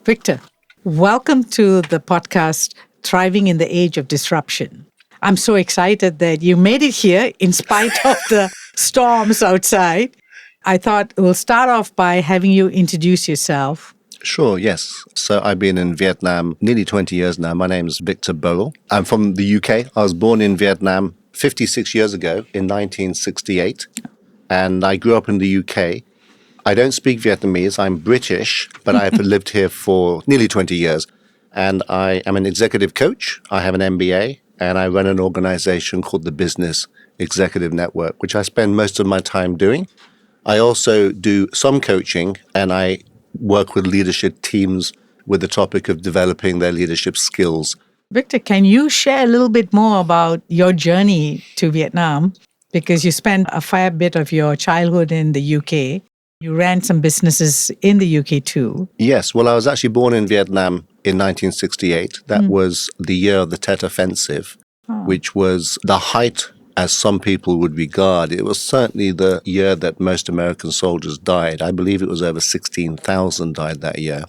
Victor, welcome to the podcast, Thriving in the Age of Disruption. I'm so excited that you made it here in spite of the storms outside. I thought we'll start off by having you introduce yourself. Sure, yes. So I've been in Vietnam nearly 20 years now. My name is Victor Burrill. I'm from the UK. I was born in Vietnam 56 years ago in 1968, and I grew up in the UK. I don't speak Vietnamese. I'm British, but I've lived here for nearly 20 years. And I am an executive coach. I have an MBA, and I run an organization called the Business Executive Network, which I spend most of my time doing. I also do some coaching, and I work with leadership teams with the topic of developing their leadership skills. Victor, can you share a little bit more about your journey to Vietnam? Because you spent a fair bit of your childhood in the UK. You ran some businesses in the UK too. Yes. Well, I was actually born in Vietnam in 1968. That was the year of the Tet Offensive, which was the height, as some people would regard. It was certainly the year that most American soldiers died. I believe it was over 16,000 died that year.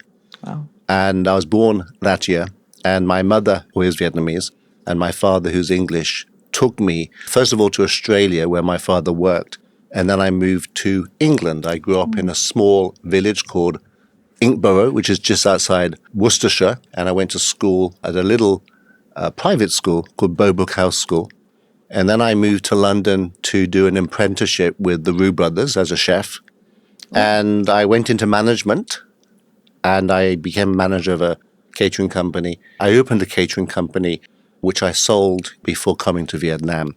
Wow. And I was born that year. And my mother, who is Vietnamese, and my father, who's English, took me, first of all, to Australia, where my father worked. And then I moved to England. I grew up in a small village called Inkborough, which is just outside Worcestershire. And I went to school at a little private school called Bowbrook House School. And then I moved to London to do an apprenticeship with the Roux brothers as a chef. And I went into management, and I became manager of a catering company. I opened a catering company, which I sold before coming to Vietnam.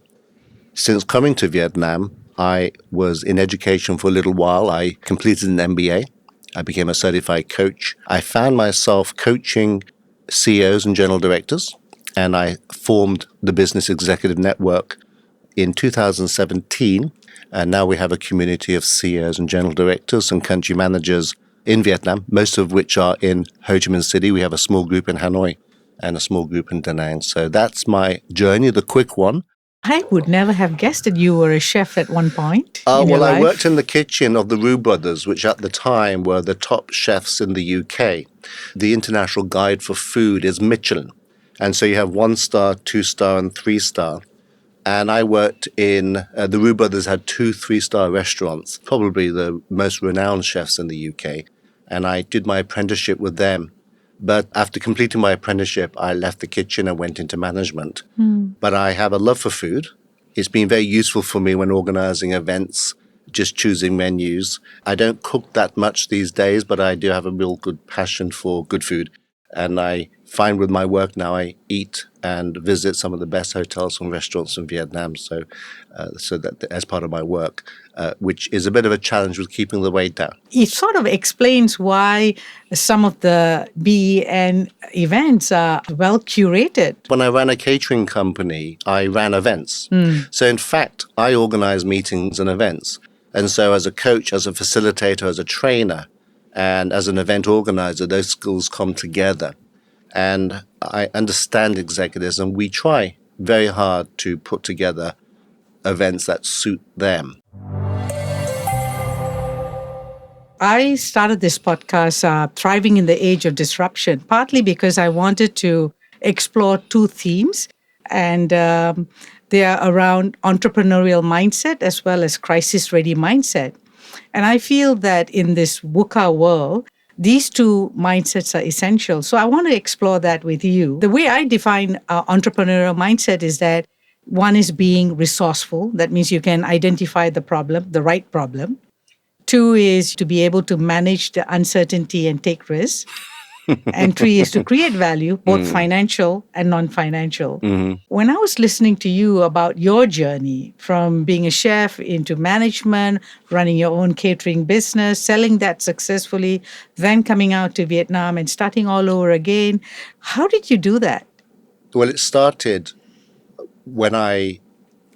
Since coming to Vietnam, I was in education for a little while. I completed an MBA. I became a certified coach. I found myself coaching CEOs and general directors, and I formed the Business Executive Network in 2017. And now we have a community of CEOs and general directors and country managers in Vietnam, most of which are in Ho Chi Minh City. We have a small group in Hanoi and a small group in Da Nang. So that's my journey, the quick one. I would never have guessed that you were a chef at one point. Well, I worked in the kitchen of the Roux brothers, which at the time were the top chefs in the UK. The international guide for food is Michelin. And so you have 1-star, 2-star, and 3-star. And I worked in, the Roux brothers had 2 3-star restaurants, probably the most renowned chefs in the UK. And I did my apprenticeship with them. But after completing my apprenticeship, I left the kitchen and went into management. But I have a love for food. It's been very useful for me when organizing events, just choosing menus. I don't cook that much these days, but I do have a real good passion for good food. And I find with my work now, I eat and visit some of the best hotels and restaurants in Vietnam. So that as part of my work, which is a bit of a challenge with keeping the weight down. It sort of explains why some of the B.E.N events are well curated. When I ran a catering company, I ran events. So in fact, I organize meetings and events. And so as a coach, as a facilitator, as a trainer, and as an event organizer, those skills come together. And I understand executives, and we try very hard to put together events that suit them. I started this podcast, Thriving in the Age of Disruption, partly because I wanted to explore 2 themes. And they are around entrepreneurial mindset as well as crisis-ready mindset. And I feel that in this VUCA world, these 2 mindsets are essential. So I want to explore that with you. The way I define entrepreneurial mindset is that one is being resourceful. That means you can identify the problem, the right problem. 2 is to be able to manage the uncertainty and take risks. And 3 is to create value, both financial and non-financial. When I was listening to you about your journey from being a chef into management, running your own catering business, selling that successfully, then coming out to Vietnam and starting all over again, how did you do that? Well, it started when I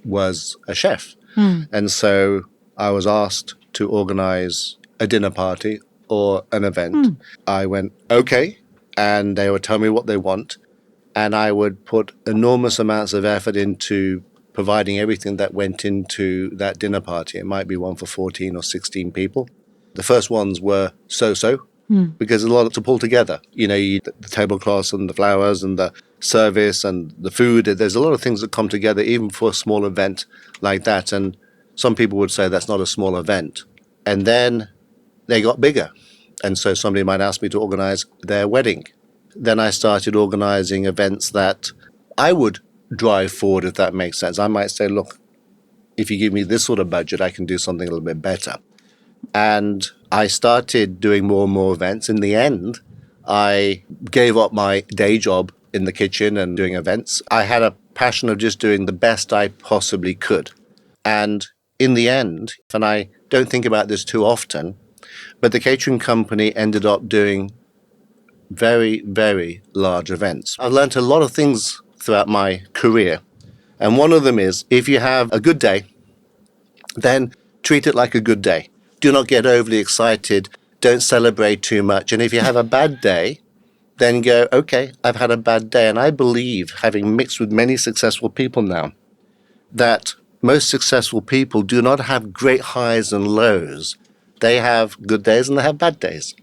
was a chef. And so I was asked to organize a dinner party or an event. I went, okay, and they would tell me what they want, and I would put enormous amounts of effort into providing everything that went into that dinner party. It might be one for 14 or 16 people. The first ones were so-so, because there's a lot to pull together. The tablecloths and the flowers and the service and the food. There's a lot of things that come together even for a small event like that. And some people would say that's not a small event. And then they got bigger. And so somebody might ask me to organize their wedding. Then I started organizing events that I would drive forward, if that makes sense. I might say, look, if you give me this sort of budget, I can do something a little bit better. And I started doing more and more events. In the end, I gave up my day job in the kitchen and doing events. I had a passion of just doing the best I possibly could. And in the end, and I don't think about this too often, but the catering company ended up doing very, very large events. I've learned a lot of things throughout my career. And one of them is, if you have a good day, then treat it like a good day. Do not get overly excited. Don't celebrate too much. And if you have a bad day, then go, okay, I've had a bad day. And I believe, having mixed with many successful people now, that most successful people do not have great highs and lows. They have good days and they have bad days.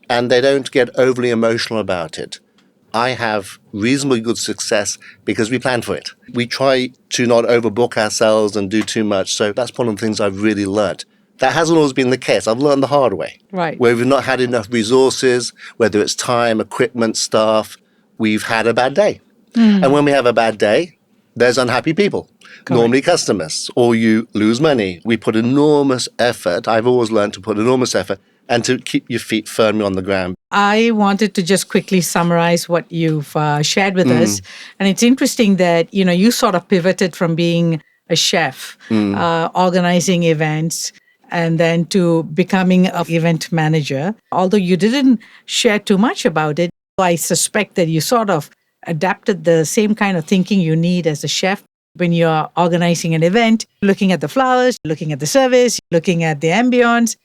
And they don't get overly emotional about it. I have reasonably good success because we plan for it. We try to not overbook ourselves and do too much. So that's one of the things I've really learned. That hasn't always been the case. I've learned the hard way. Right. Where we've not had enough resources, whether it's time, equipment, staff, we've had a bad day. And when we have a bad day, there's unhappy people, normally customers, or you lose money. We put enormous effort. I've always learned to put enormous effort and to keep your feet firmly on the ground. I wanted to just quickly summarize what you've shared with us. And it's interesting that, you sort of pivoted from being a chef, organizing events, and then to becoming an event manager. Although you didn't share too much about it, I suspect that you sort of adapted the same kind of thinking you need as a chef when you're organizing an event, looking at the flowers, looking at the service, looking at the ambience.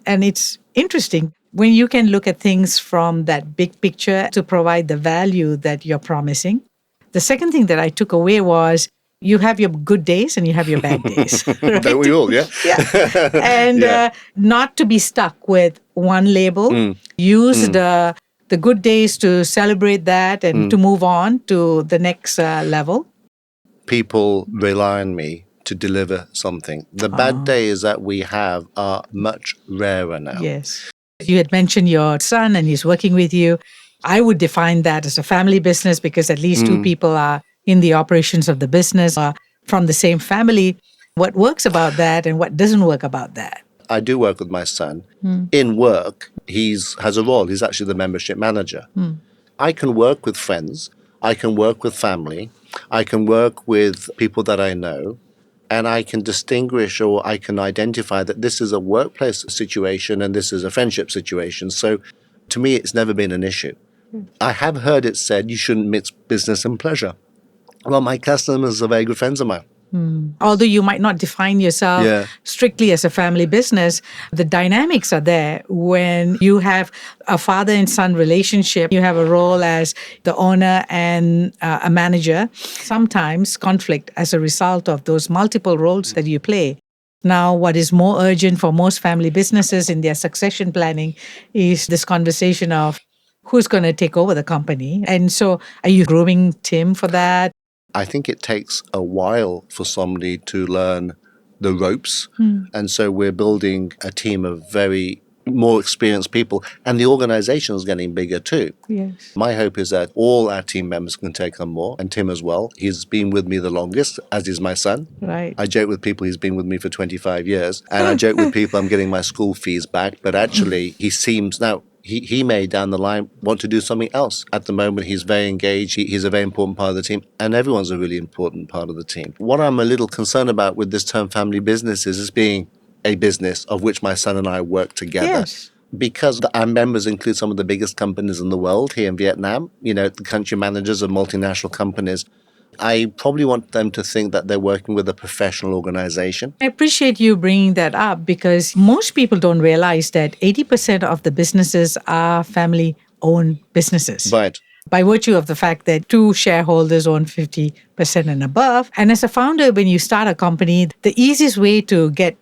And it's interesting when you can look at things from that big picture to provide the value that you're promising. The second thing that I took away was you have your good days and you have your bad days. Right? Don't we all, yeah? Yeah. And not to be stuck with one label. Use the good days to celebrate that and to move on to the next level. People rely on me to deliver something. The bad days that we have are much rarer now. Yes. You had mentioned your son and he's working with you. I would define that as a family business because at least two people are in the operations of the business, are from the same family. What works about that and what doesn't work about that? I do work with my son. In work, he has a role. He's actually the membership manager. I can work with friends. I can work with family. I can work with people that I know. And I can distinguish or I can identify that this is a workplace situation and this is a friendship situation. So to me, it's never been an issue. I have heard it said you shouldn't mix business and pleasure. Well, my customers are very good friends of mine. Although you might not define yourself strictly as a family business, the dynamics are there when you have a father and son relationship. You have a role as the owner and a manager. Sometimes conflict as a result of those multiple roles that you play. Now, what is more urgent for most family businesses in their succession planning is this conversation of who's going to take over the company. And so are you grooming Tim for that? I think it takes a while for somebody to learn the ropes. And so we're building a team of very more experienced people. And the organization is getting bigger too. Yes. My hope is that all our team members can take on more, and Tim as well. He's been with me the longest, as is my son. Right. I joke with people he's been with me for 25 years. And I joke with people I'm getting my school fees back. But actually, he seems now... He may down the line want to do something else. At the moment, he's very engaged. He's a very important part of the team. And everyone's a really important part of the team. What I'm a little concerned about with this term family business is being a business of which my son and I work together. Yes. Because our members include some of the biggest companies in the world here in Vietnam. The country managers of multinational companies. I probably want them to think that they're working with a professional organization. I appreciate you bringing that up because most people don't realize that 80% of the businesses are family-owned businesses. Right. By virtue of the fact that two shareholders own 50% and above. And as a founder, when you start a company, the easiest way to get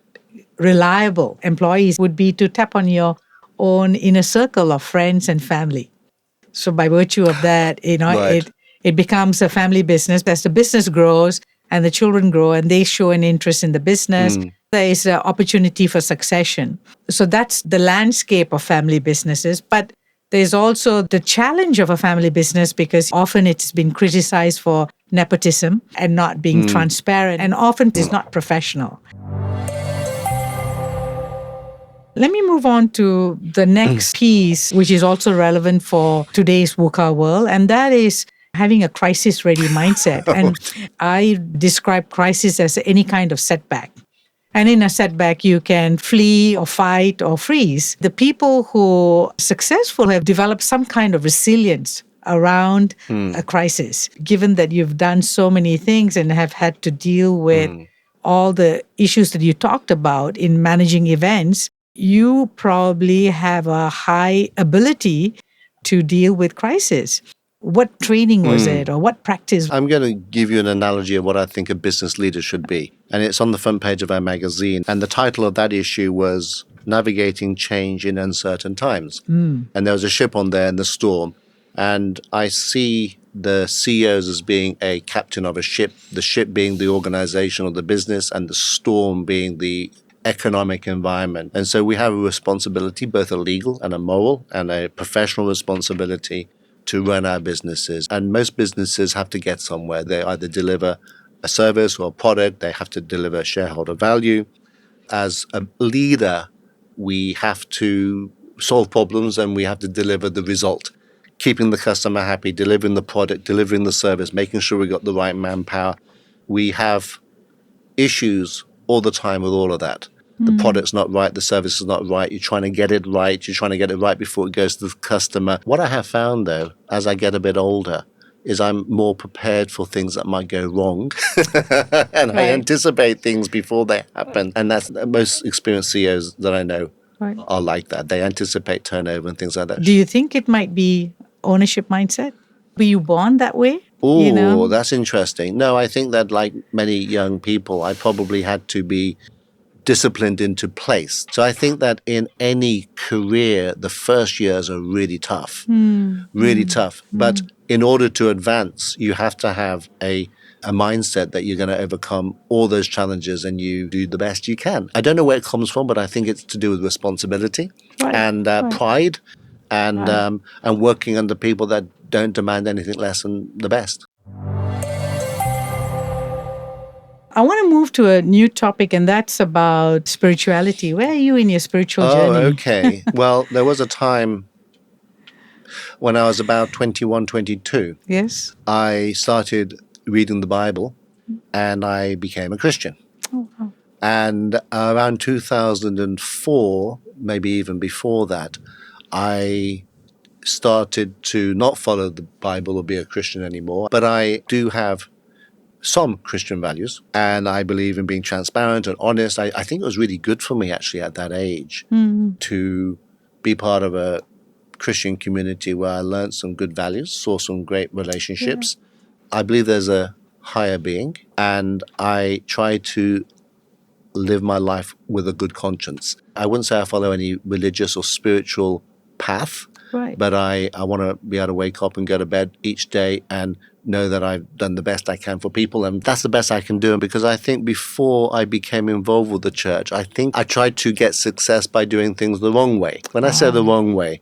reliable employees would be to tap on your own inner circle of friends and family. So by virtue of that, Right. it becomes a family business. As the business grows and the children grow and they show an interest in the business, there is an opportunity for succession. So that's the landscape of family businesses. But there's also the challenge of a family business because often it's been criticized for nepotism and not being transparent, and often it's not professional. Let me move on to the next piece, which is also relevant for today's VUCA world, and that is having a crisis ready mindset. And I describe crisis as any kind of setback. And in a setback, you can flee or fight or freeze. The people who are successful have developed some kind of resilience around a crisis, given that you've done so many things and have had to deal with all the issues that you talked about in managing events. You probably have a high ability to deal with crisis. What training was it or what practice? I'm going to give you an analogy of what I think a business leader should be. And it's on the front page of our magazine. And the title of that issue was Navigating Change in Uncertain Times. And there was a ship on there in the storm. And I see the CEOs as being a captain of a ship, the ship being the organization or the business, and the storm being the economic environment. And so we have a responsibility, both a legal and a moral and a professional responsibility to run our businesses. And most businesses have to get somewhere. They either deliver a service or a product, they have to deliver shareholder value. As a leader, we have to solve problems and we have to deliver the result. Keeping the customer happy, delivering the product, delivering the service, making sure we got the right manpower. We have issues all the time with all of that. The product's not right, the service is not right, you're trying to get it right, you're trying to get it right before it goes to the customer. What I have found, though, as I get a bit older, is I'm more prepared for things that might go wrong. And I anticipate things before they happen. And that's most experienced CEOs that I know are like that. They anticipate turnover and things like that. Do you think it might be ownership mindset? Were you born that way? Oh, that's interesting. No, I think that like many young people, I probably had to be disciplined into place. So I think that in any career, the first years are really tough, really tough. But in order to advance, you have to have a mindset that you're going to overcome all those challenges and you do the best you can. I don't know where it comes from, but I think it's to do with responsibility and pride and working under people that don't demand anything less than the best. I want to move to a new topic, and that's about spirituality. Where are you in your spiritual journey? Oh, okay. Well, there was a time when I was about 21, 22. Yes. I started reading the Bible and I became a Christian. Oh, wow. And around 2004, maybe even before that, I started to not follow the Bible or be a Christian anymore. But I do have some Christian values, and I believe in being transparent and honest. I think it was really good for me actually at that age to be part of a Christian community where I learned some good values, saw some great relationships. I believe there's a higher being, and I try to live my life with a good conscience. I wouldn't say I follow any religious or spiritual path, but I want to be able to wake up and go to bed each day and know that I've done the best I can for people, and that's the best I can do. Because I think before I became involved with the church, I think I tried to get success by doing things the wrong way. When I say the wrong way,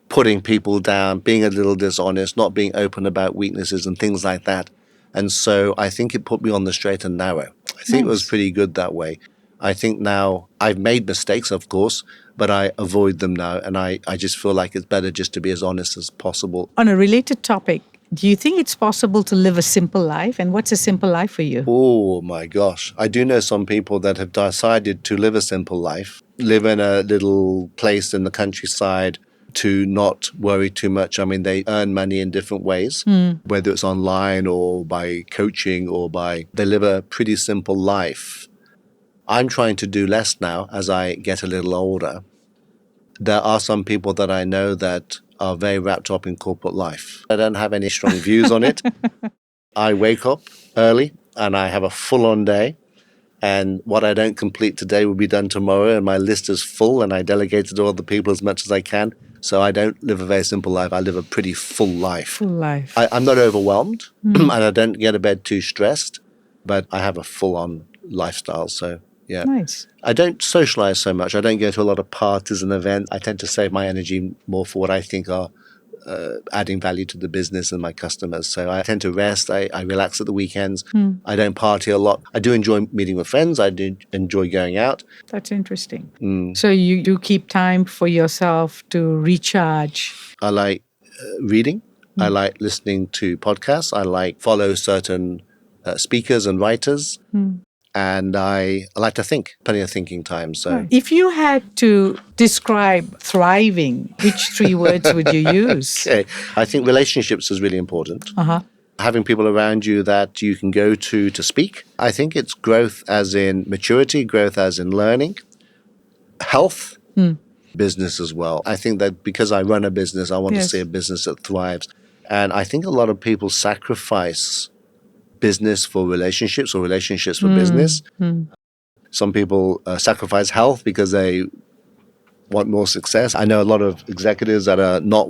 putting people down, being a little dishonest, not being open about weaknesses and things like that. And so I think it put me on the straight and narrow. I think it was pretty good that way. I think now I've made mistakes, of course, but I avoid them now. And I just feel like it's better just to be as honest as possible. On a related topic, do you think it's possible to live a simple life? And what's a simple life for you? Oh, my gosh. I do know some people that have decided to live a simple life, live in a little place in the countryside, to not worry too much. I mean, they earn money in different ways, whether it's online or by coaching or they live a pretty simple life. I'm trying to do less now as I get a little older. There are some people that I know that are very wrapped up in corporate life. I don't have any strong views on it. I wake up early and I have a full-on day. And what I don't complete today will be done tomorrow. And my list is full, and I delegate to other people as much as I can. So I don't live a very simple life. I live a pretty full life. Full life. I'm not overwhelmed, and I don't get to bed too stressed, but I have a full-on lifestyle. So, yeah. Nice. I don't socialize so much. I don't go to a lot of parties and events. I tend to save my energy more for what I think are adding value to the business and my customers. So I tend to rest. I relax at the weekends. I don't party a lot. I do enjoy meeting with friends. I do enjoy going out. That's interesting. So you do keep time for yourself to recharge. I like reading. I like listening to podcasts. I like follow certain speakers and writers. And I like to think, plenty of thinking time. So, If you had to describe thriving, which three words would you use? okay, I think relationships is really important. Uh-huh. Having people around you that you can go to speak. I think it's growth as in maturity, growth as in learning, health, business as well. I think that because I run a business, I want to see a business that thrives. And I think a lot of people sacrifice business for relationships or relationships for business. Some people sacrifice health because they want more success. I know a lot of executives that are not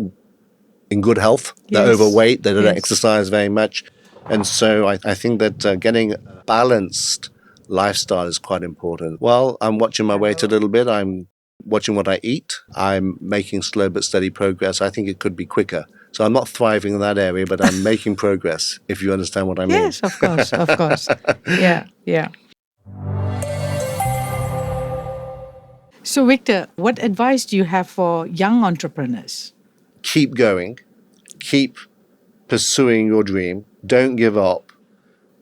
in good health. They're overweight. They don't exercise very much. And so I think that getting a balanced lifestyle is quite important. Well, I'm watching my weight a little bit. I'm watching what I eat. I'm making slow but steady progress. I think it could be quicker. So I'm not thriving in that area, but I'm making progress, if you understand what I mean. Yes, of course, of course. Yeah. So, Victor, what advice do you have for young entrepreneurs? Keep going. Keep pursuing your dream. Don't give up.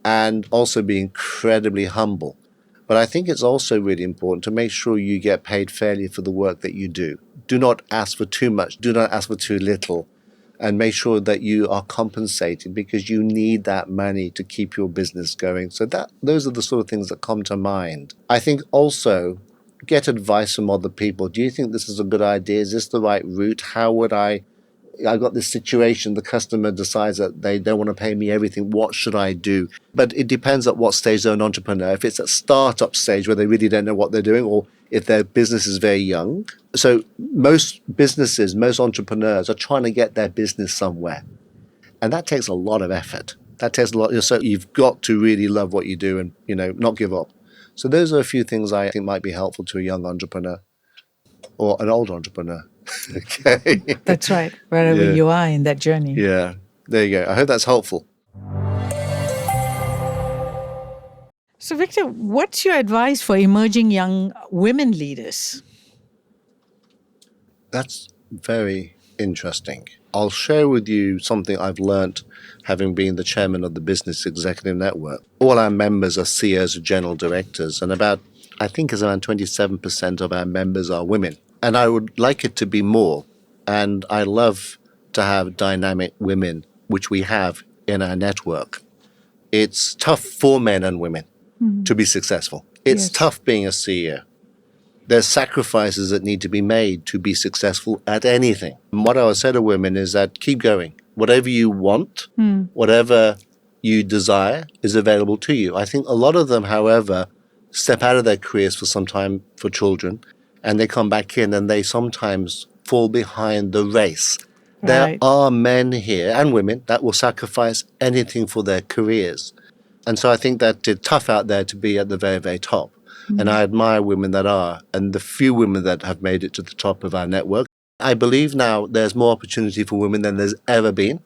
And also be incredibly humble. But I think it's also really important to make sure you get paid fairly for the work that you do. Do not ask for too much. Do not ask for too little. And make sure that you are compensated because you need that money to keep your business going. So those are the sort of things that come to mind. I think also get advice from other people. Do you think this is a good idea? Is this the right route? How would I've got this situation, the customer decides that they don't want to pay me everything. What should I do? But it depends at what stage they're an entrepreneur. If it's at startup stage where they really don't know what they're doing, or if their business is very young. So most businesses, most entrepreneurs are trying to get their business somewhere. And that takes a lot of effort. That takes a lot. So you've got to really love what you do and, not give up. So those are a few things I think might be helpful to a young entrepreneur or an old entrepreneur. Okay. That's right, wherever you are in that journey. Yeah, there you go. I hope that's helpful. So, Victor, what's your advice for emerging young women leaders? That's very interesting. I'll share with you something I've learnt having been the chairman of the Business Executive Network. All our members are CEOs or general directors, and I think it's around 27% of our members are women. And I would like it to be more. And I love to have dynamic women, which we have in our network. It's tough for men and women to be successful. It's tough being a CEO. There's sacrifices that need to be made to be successful at anything. And what I would say to women is that keep going. Whatever you want, whatever you desire is available to you. I think a lot of them, however, step out of their careers for some time for children, and they come back in and they sometimes fall behind the race. Right. There are men here and women that will sacrifice anything for their careers. And so I think that it's tough out there to be at the very, very top. And I admire women that are, and the few women that have made it to the top of our network. I believe now there's more opportunity for women than there's ever been.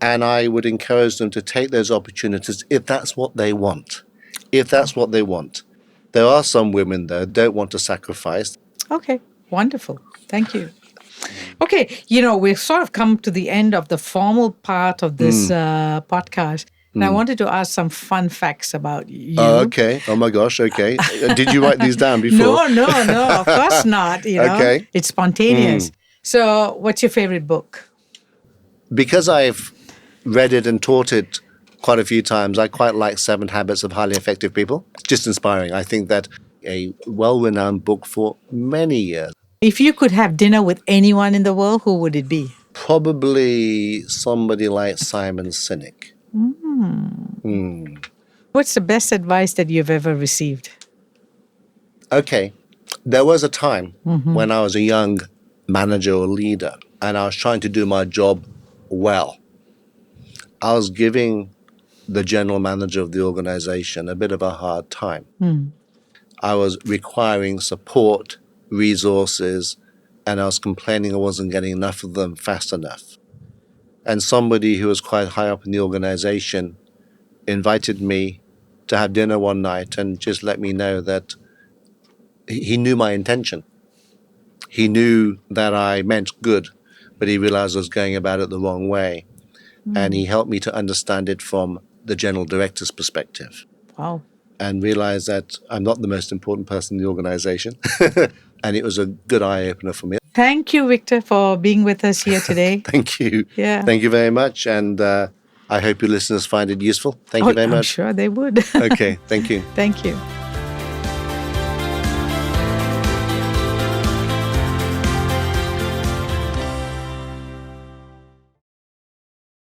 And I would encourage them to take those opportunities if that's what they want. If that's what they want. There are some women, though, don't want to sacrifice. Okay, wonderful. Thank you. Okay, we've sort of come to the end of the formal part of this podcast. And I wanted to ask some fun facts about you. Okay. Oh, my gosh. Okay. Did you write these down before? No, of course not. Okay. It's spontaneous. So what's your favorite book? Because I've read it and taught it quite a few times, I quite like 7 Habits of Highly Effective People. It's just inspiring. I think that a well-renowned book for many years. If you could have dinner with anyone in the world, who would it be? Probably somebody like Simon Sinek. What's the best advice that you've ever received? Okay, there was a time when I was a young manager or leader and I was trying to do my job well. I was giving the general manager of the organization a bit of a hard time. I was requiring support, resources, and I was complaining I wasn't getting enough of them fast enough. And somebody who was quite high up in the organization invited me to have dinner one night and just let me know that he knew my intention. He knew that I meant good, but he realized I was going about it the wrong way. And he helped me to understand it from the general director's perspective Wow. and realize that I'm not the most important person in the organization. And it was a good eye opener for me. Thank you, Victor, for being with us here today. Thank you. Yeah. Thank you very much. And I hope your listeners find it useful. Thank you very I'm much. sure they would. Okay. Thank you. Thank you.